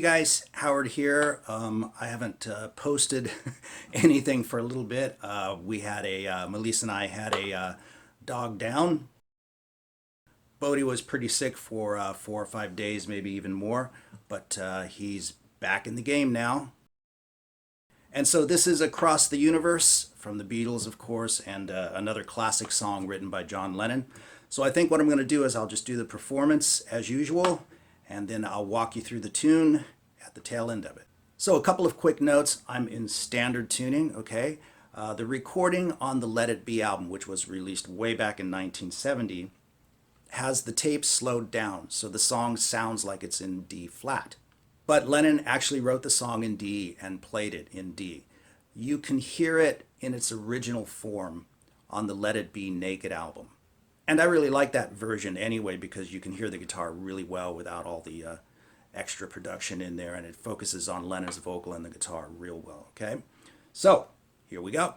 guys, Howard here. I haven't posted anything for a little bit. Melissa and I had a dog down. Bodie was pretty sick for 4 or 5 days, maybe even more, but he's back in the game now. And so this is Across the Universe from the Beatles, of course, and another classic song written by John Lennon. So I think what I'm going to do is I'll just do the performance as usual, and then I'll walk you through the tune at the tail end of it. So a couple of quick notes. I'm in standard tuning, okay? The recording on the Let It Be album, which was released way back in 1970, has the tape slowed down, so the song sounds like it's in D flat. But Lennon actually wrote the song in D and played it in D. You can hear it in its original form on the Let It Be Naked album. And I really like that version anyway because you can hear the guitar really well without all the extra production in there, and it focuses on Lennon's vocal and the guitar real well, okay? So, here we go.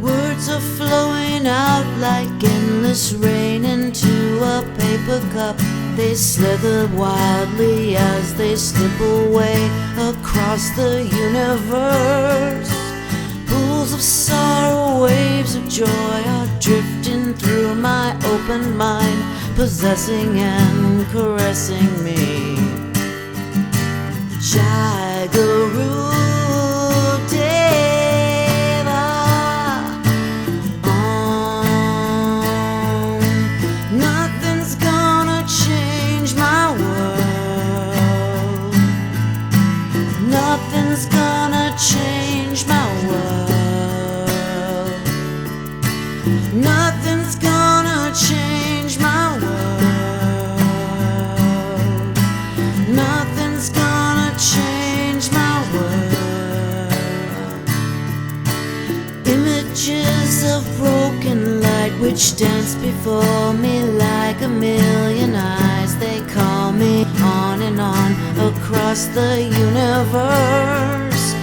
Words are flowing out like endless rain into a paper cup. They slither wildly as they slip away across the universe. Pools of sorrow, waves of joy are drifting through my open mind, possessing and caressing me. Jagaru change my world. Nothing's gonna change my world. Nothing's gonna change my world. Images of broken light which dance before me like a million eyes. They call me on and on across the universe.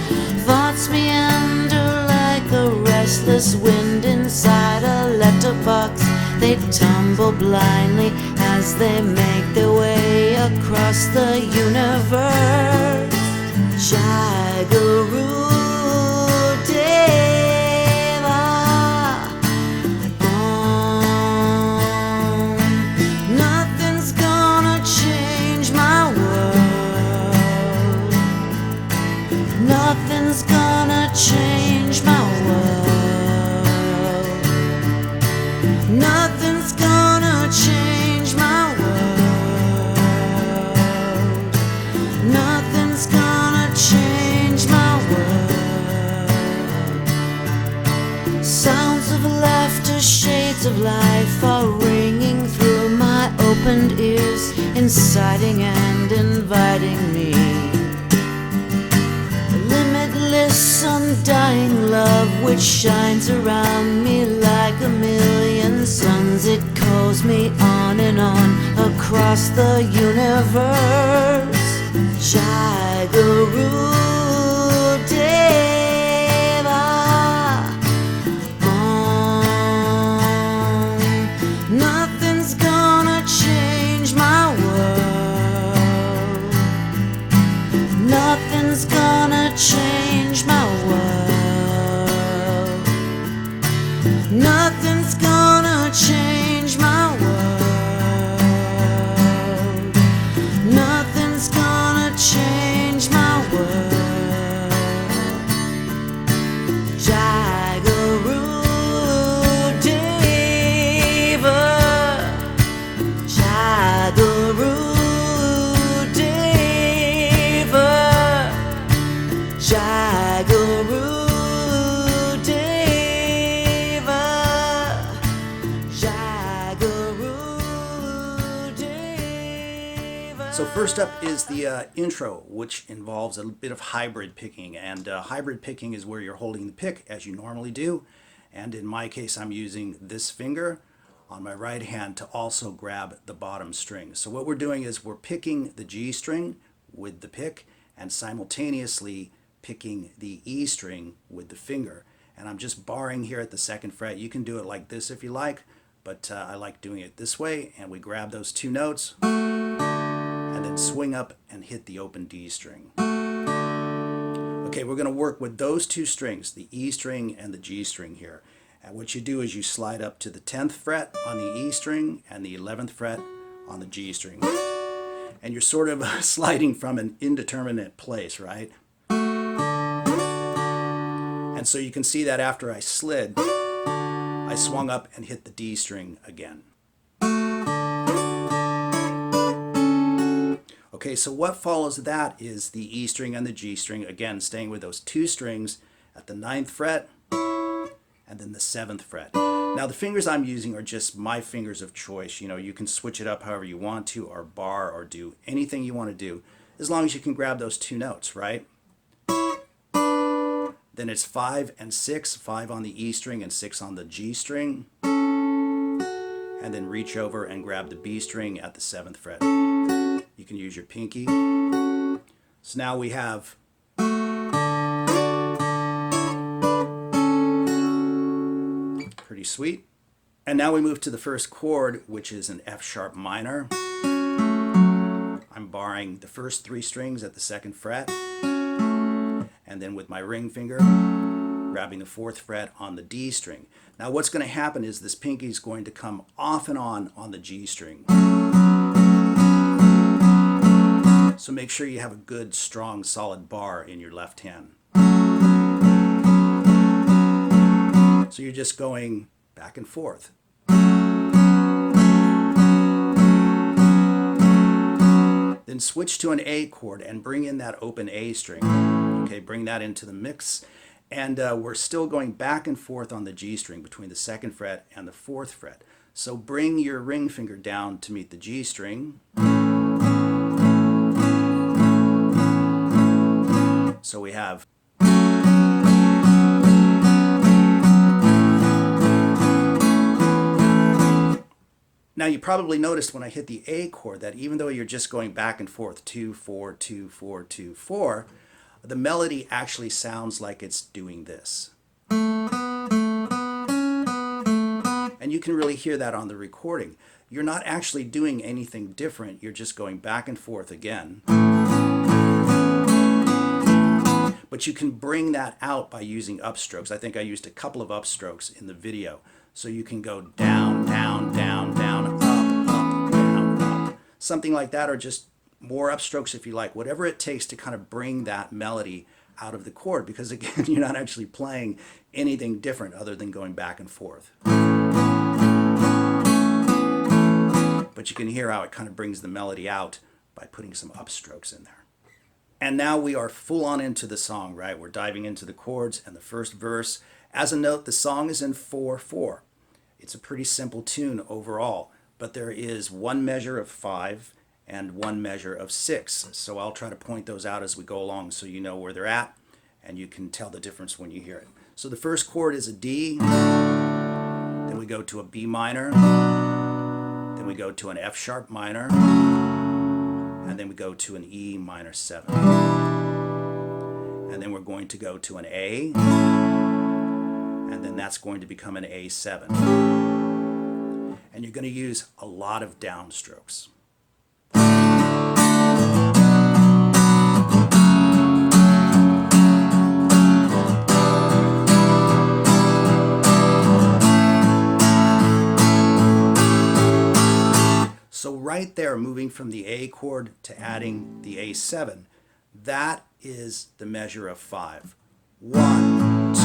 Thoughts meander like a restless wind inside a letterbox. They tumble blindly as they make their way across the universe. Jagaru Deva Om. Nothing's gonna change my world. Nothing's gonna change my world. Nothing's gonna change my world. Nothing's gonna change my world. Sounds of laughter, shades of life are ringing through my opened ears, inciting and inviting me. Limitless, undying love which shines around me like a million suns. It calls me on and on across the universe. Jagaru Deva Om. Nothing's gonna change my world. Nothing's gonna change my world. Nothing's gonna change my world. Nothing's gonna change my world. Jagaru Deva Jagaru Deva Jagaru Deva Jagaru Deva. So first up is the intro, which involves a bit of hybrid picking. And hybrid picking is where you're holding the pick as you normally do. And in my case, I'm using this finger on my right hand to also grab the bottom string. So what we're doing is we're picking the G string with the pick and simultaneously picking the E string with the finger. and I'm just barring here at the 2nd fret. You can do it like this if you like, but I like doing it this way, and we grab those 2 notes and then swing up and hit the open D string. Okay, we're going to work with those 2 strings, the E string and the G string here. And what you do is you slide up to the 10th fret on the E string and the 11th fret on the G string. And you're sort of sliding from an indeterminate place, right? And so you can see that after I slid, I swung up and hit the D string again. Okay, so what follows that is the E string and the G string, again staying with those 2 strings at the 9th fret and then the 7th fret. Now the fingers I'm using are just my fingers of choice. You know, you can switch it up however you want to, or bar, or do anything you want to do, as long as you can grab those 2 notes, right? Then it's 5 and 6, 5 on the E string and 6 on the G string. And then reach over and grab the B string at the 7th fret. You can use your pinky. So now we have pretty sweet. And now we move to the first chord, which is an F sharp minor. I'm barring the first 3 strings at the 2nd fret. And then with my ring finger, grabbing the 4th fret on the D string. Now what's going to happen is this pinky is going to come off and on the G string. So make sure you have a good, strong, solid bar in your left hand. So you're just going back and forth. Then switch to an A chord and bring in that open A string. Okay, bring that into the mix. And we're still going back and forth on the G string between the 2nd fret and the 4th fret. So bring your ring finger down to meet the G string. So we have Now you probably noticed when I hit the A chord that even though you're just going back and forth 2 4 2 4 2 4, the melody actually sounds like it's doing this. And you can really hear that on the recording. You're not actually doing anything different, you're just going back and forth again. But you can bring that out by using upstrokes. I think I used a couple of upstrokes in the video. So you can go down, down, down, down, up, up, down, up. Something like that, or just more upstrokes if you like. Whatever it takes to kind of bring that melody out of the chord. Because again, you're not actually playing anything different other than going back and forth. But you can hear how it kind of brings the melody out by putting some upstrokes in there. And now we are full on into the song, right? We're diving into the chords and the first verse. As a note, the song is in 4/4. It's a pretty simple tune overall, but there is 1 measure of 5 and 1 measure of 6. So I'll try to point those out as we go along so you know where they're at and you can tell the difference when you hear it. So the first chord is a D, then we go to a B minor, then we go to an F sharp minor, and then we go to an E minor 7. And then we're going to go to an A, and then that's going to become an A7. And you're going to use a lot of downstrokes. So right there, moving from the A chord to adding the A7, that is the measure of 5. 1, 2,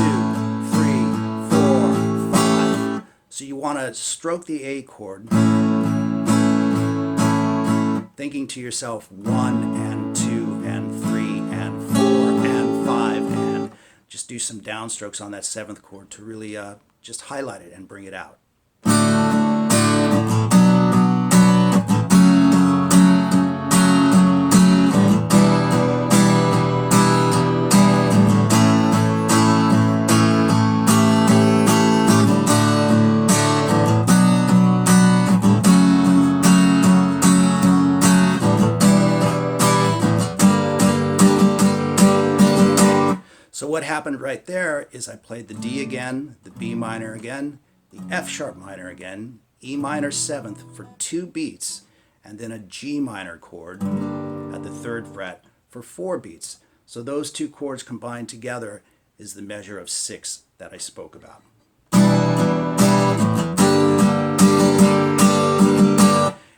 3, 4, 5. So you want to stroke the A chord, thinking to yourself 1 and 2 and 3 and 4 and 5, and just do some downstrokes on that 7th chord to really just highlight it and bring it out. So what what happened right there is I played the D again, the B minor again, the F sharp minor again, E minor 7th for 2 beats, and then a G minor chord at the 3rd fret for 4 beats. So those 2 chords combined together is the measure of 6 that I spoke about.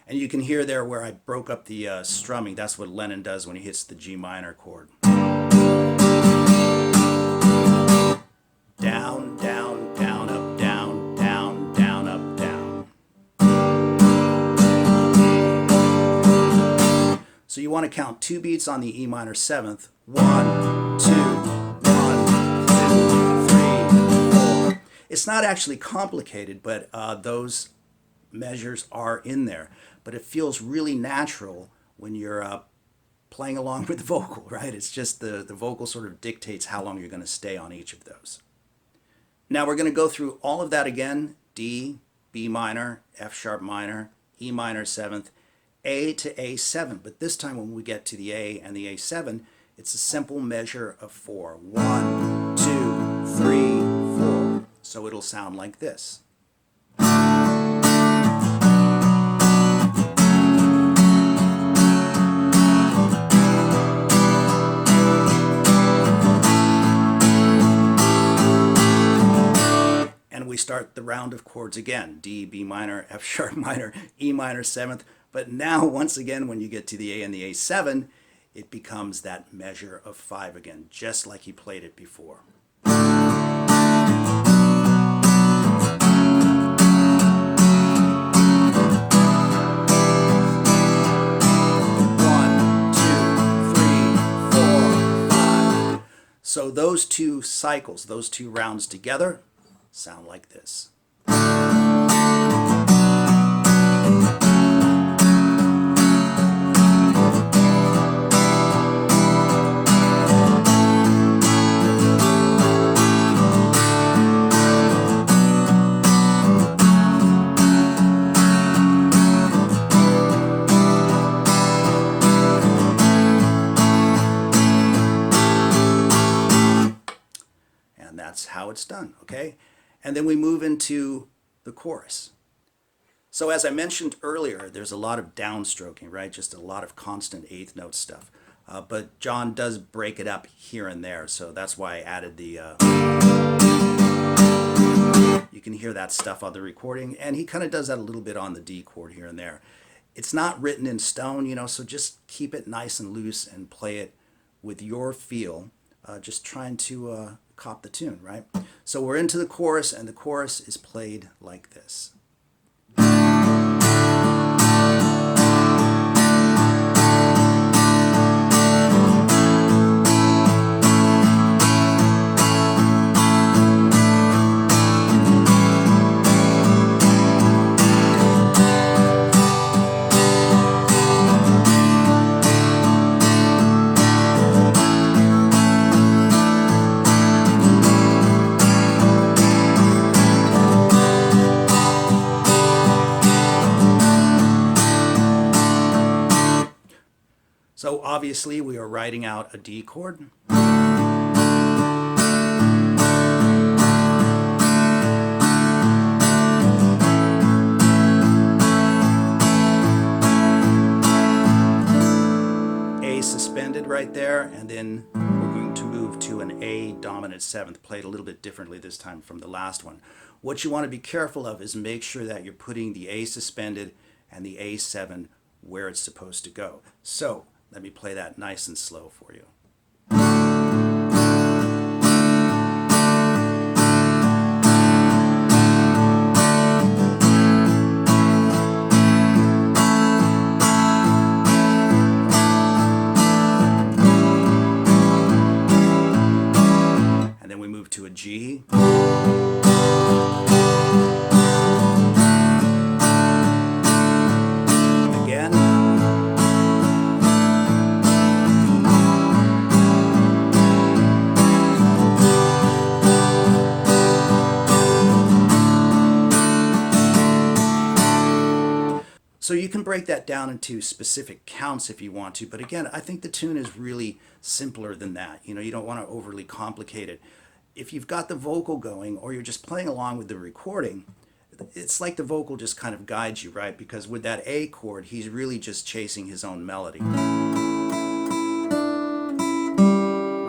And you can hear there where I broke up the strumming. That's what Lennon does when he hits the G minor chord. Down, down, down, up, down, down, down, up, down. So you want to count 2 beats on the E minor 7th. 1, 2, 1, 2, 3, 4. It's not actually complicated, but those measures are in there. But it feels really natural when you're playing along with the vocal, right? It's just the vocal sort of dictates how long you're going to stay on each of those. Now we're going to go through all of that again. D, B minor, F sharp minor, E minor 7th, A to A7. But this time when we get to the A and the A7, it's a simple measure of 4. 1, 2, 3, 4. So it'll sound like this. We start the round of chords again, D, B minor, F sharp minor, E minor 7th. But now, once again, when you get to the A and the A7, it becomes that measure of 5 again, just like he played it before. 1, 2, 3, 4, 5. So those 2 cycles, those 2 rounds together, sound like this. And that's how it's done, okay? And then we move into the chorus. So as I mentioned earlier, there's a lot of downstroking, right? Just a lot of constant 8th note stuff. But John does break it up here and there, so that's why I added the... You can hear that stuff on the recording, and he kind of does that a little bit on the D chord here and there. It's not written in stone, you know, so just keep it nice and loose and play it with your feel, just trying to cop the tune, right? So we're into the chorus, and the chorus is played like this. So obviously we are writing out a D chord. A suspended right there, and then we're going to move to an A dominant 7th, played a little bit differently this time from the last one. What you want to be careful of is make sure that you're putting the A suspended and the A7 where it's supposed to go. So let me play that nice and slow for you. And then we move to a G. Again. So you can break that down into specific counts if you want to, but again, I think the tune is really simpler than that. You know, you don't want to overly complicate it. If you've got the vocal going or you're just playing along with the recording, it's like the vocal just kind of guides you, right? Because with that A chord, he's really just chasing his own melody,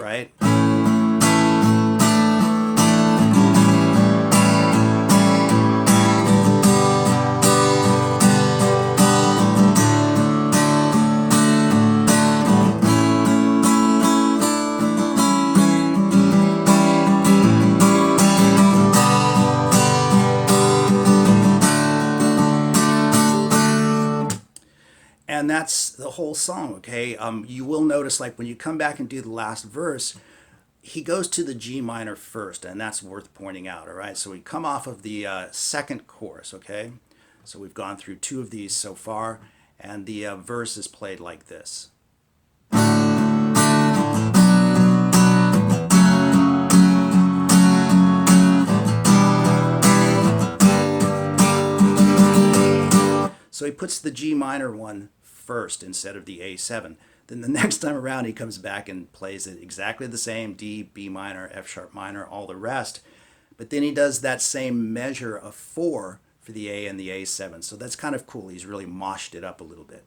right? And that's the whole song, okay? You will notice, like, when you come back and do the last verse, he goes to the G minor first, and that's worth pointing out, all right? So we come off of the second chorus, okay? So we've gone through two of these so far, and the verse is played like this. So he puts the G minor one first instead of the A7. Then the next time around, he comes back and plays it exactly the same, D, B minor, F sharp minor, all the rest. But then he does that same measure of 4 for the A and the A7. So that's kind of cool. He's really moshed it up a little bit.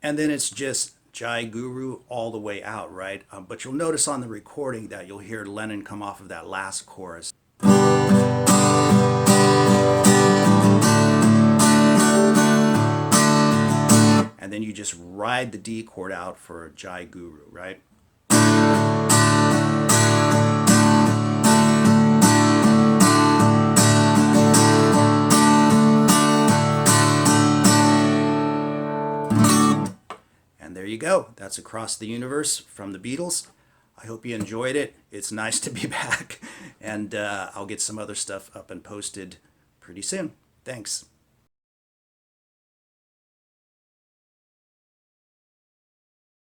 And then it's just Jai Guru all the way out, right? But you'll notice on the recording that you'll hear Lennon come off of that last chorus. And then you just ride the D chord out for Jai Guru, right? And there you go. That's Across the Universe from the Beatles. I hope you enjoyed it. It's nice to be back. And I'll get some other stuff up and posted pretty soon. Thanks.